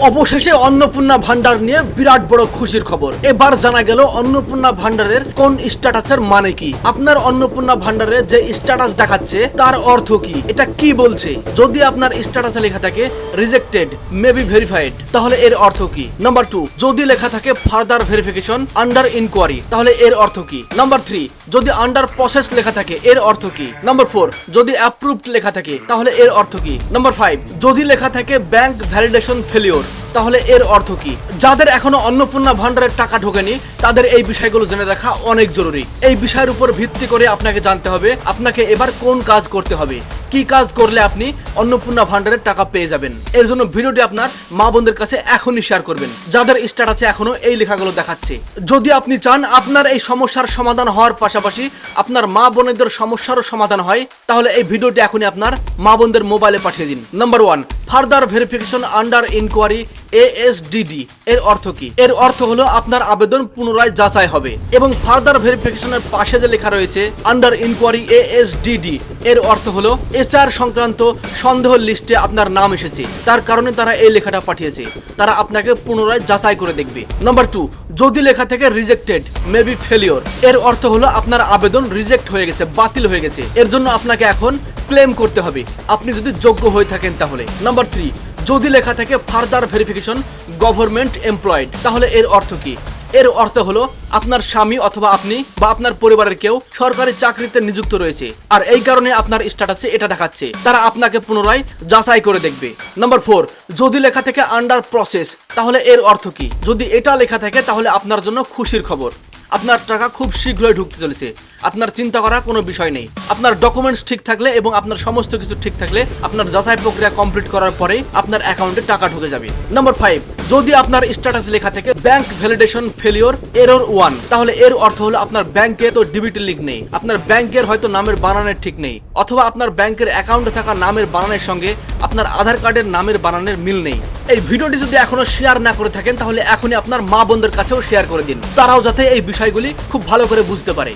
অবশেষে অন্নপূর্ণা ভান্ডার নিয়ে বিরাট বড় খুশির খবর। এবার জানা গেল অন্নপূর্ণা ভান্ডারের কোন স্ট্যাটাসের মানে কি। আপনার অন্নপূর্ণা ভান্ডারে যে স্ট্যাটাস দেখাচ্ছে তার অর্থ কি, এটা কি বলছে। যদি আপনার স্ট্যাটাসে লেখা থাকে রিজেক্টেড মেবি ভেরিফাইড, তাহলে এর অর্থ কি। নাম্বার 2, যদি লেখা থাকে ফার্দার ভেরিফিকেশন আন্ডার ইনকোয়ারি, তাহলে এর অর্থ কি। নাম্বার 3, যদি আন্ডার প্রসেস লেখা থাকে এর অর্থ কি। নাম্বার 4, যদি অ্যাপ্রুভড লেখা থাকে তাহলে এর অর্থ কি। নাম্বার 5, যদি লেখা থাকে ব্যাংক ভ্যালিডেশন ফেলিওর, তাহলে এর অর্থ কি। যাদের এখনো অন্নপূর্ণা ভান্ডারের টাকা ঢোকেনি তাদের এই বিষয়গুলো জেনে রাখা অনেক জরুরি। এই বিষয়ের উপর ভিত্তি করে আপনাকে জানতে হবে আপনাকে এবার কোন কাজ করতে হবে, কি কাজ করলে আপনি অন্নপূর্ণা ভান্ডারের টাকা পেয়ে যাবেন। এর জন্য ভিডিওটি আপনার মা বোনদের কাছে এখনই শেয়ার করবেন যাদের স্ট্যাটাসে এখনো এই লেখাগুলো দেখাচ্ছে। যদি আপনি চান আপনার এই সমস্যার সমাধান হওয়ার পাশাপাশি আপনার মা বোনদের সমস্যারও সমাধান হয়, তাহলে এই ভিডিওটি এখনই আপনার মা বোনদের মোবাইলে পাঠিয়ে দিন। Number 1, further verification under inquiry ASDD এর অর্থ কি। এর অর্থ হলো আপনার আবেদন পুনরায় যাচাই হবে। এবং ফার্দার ভেরিফিকেশনের পাশে যে লেখা রয়েছে আন্ডার ইনকোয়ারি ASDD এর অর্থ হলো HR সংক্রান্ত সন্দেহ লিস্টে আপনার নাম এসেছে, তার কারণে তারা এই লেখাটা পাঠিয়েছে। তারা আপনাকে পুনরায় যাচাই করে দেখবে। নাম্বার 2, যদি লেখা থেকে রিজেক্টেড মেবি ফেলিওর, এর অর্থ হলো আপনার আবেদন রিজেক্ট হয়ে গেছে, বাতিল হয়ে গেছে। এর জন্য আপনাকে এখন ক্লেম করতে হবে আপনি যদি যোগ্য হয়ে থাকেন তাহলে। নাম্বার 3, যদি লেখা থাকে ফার্দার ভেরিফিকেশন গভর্নমেন্ট এমপ্লয়েড, তাহলে এর অর্থ কি। এর অর্থ হলো আপনার স্বামী অথবা আপনি বা আপনার পরিবারের কেউ সরকারি চাকরিতে নিযুক্ত রয়েছে, আর এই কারণে আপনার স্ট্যাটাসে এটা দেখাচ্ছে। তারা আপনাকে পুনরায় যাচাই করে দেখবে। নাম্বার 4, যদি লেখা থাকে আন্ডার প্রসেস, তাহলে এর অর্থ কি। যদি এটা লেখা থাকে তাহলে আপনার জন্য খুশির খবর, আপনার টাকা খুব শীঘ্রই ঢুকতে চলেছে। আপনার চিন্তা করার কোনো বিষয় নেই। আপনার ডকুমেন্টস ঠিক থাকলে এবং আপনার সমস্ত কিছু ঠিক থাকলে আপনার যাচাই প্রক্রিয়া কমপ্লিট করার পরেই আপনার অ্যাকাউন্টে টাকা ঢুকে যাবে। নাম্বার 5, যদি আপনার স্ট্যাটাস লেখা থাকে ব্যাংক ভ্যালিডেশন ফেলিওর এরর 1, তাহলে এর অর্থ হলো আপনার ব্যাংকে তো ডিবিটি লিঙ্ক নেই, আপনার ব্যাংকের হয়তো নামের বানানের ঠিক নেই, অথবা আপনার ব্যাংকের অ্যাকাউন্টে থাকা নামের বানানের সঙ্গে আপনার আধার কার্ডের নামের বানানের মিল নেই। এই ভিডিওটি যদি এখনো শেয়ার না করে থাকেন তাহলে এখনই আপনার মা বোনদের কাছেও শেয়ার করে দিন, তারাও যাতে এই বিষয়গুলি খুব ভালো করে বুঝতে পারে।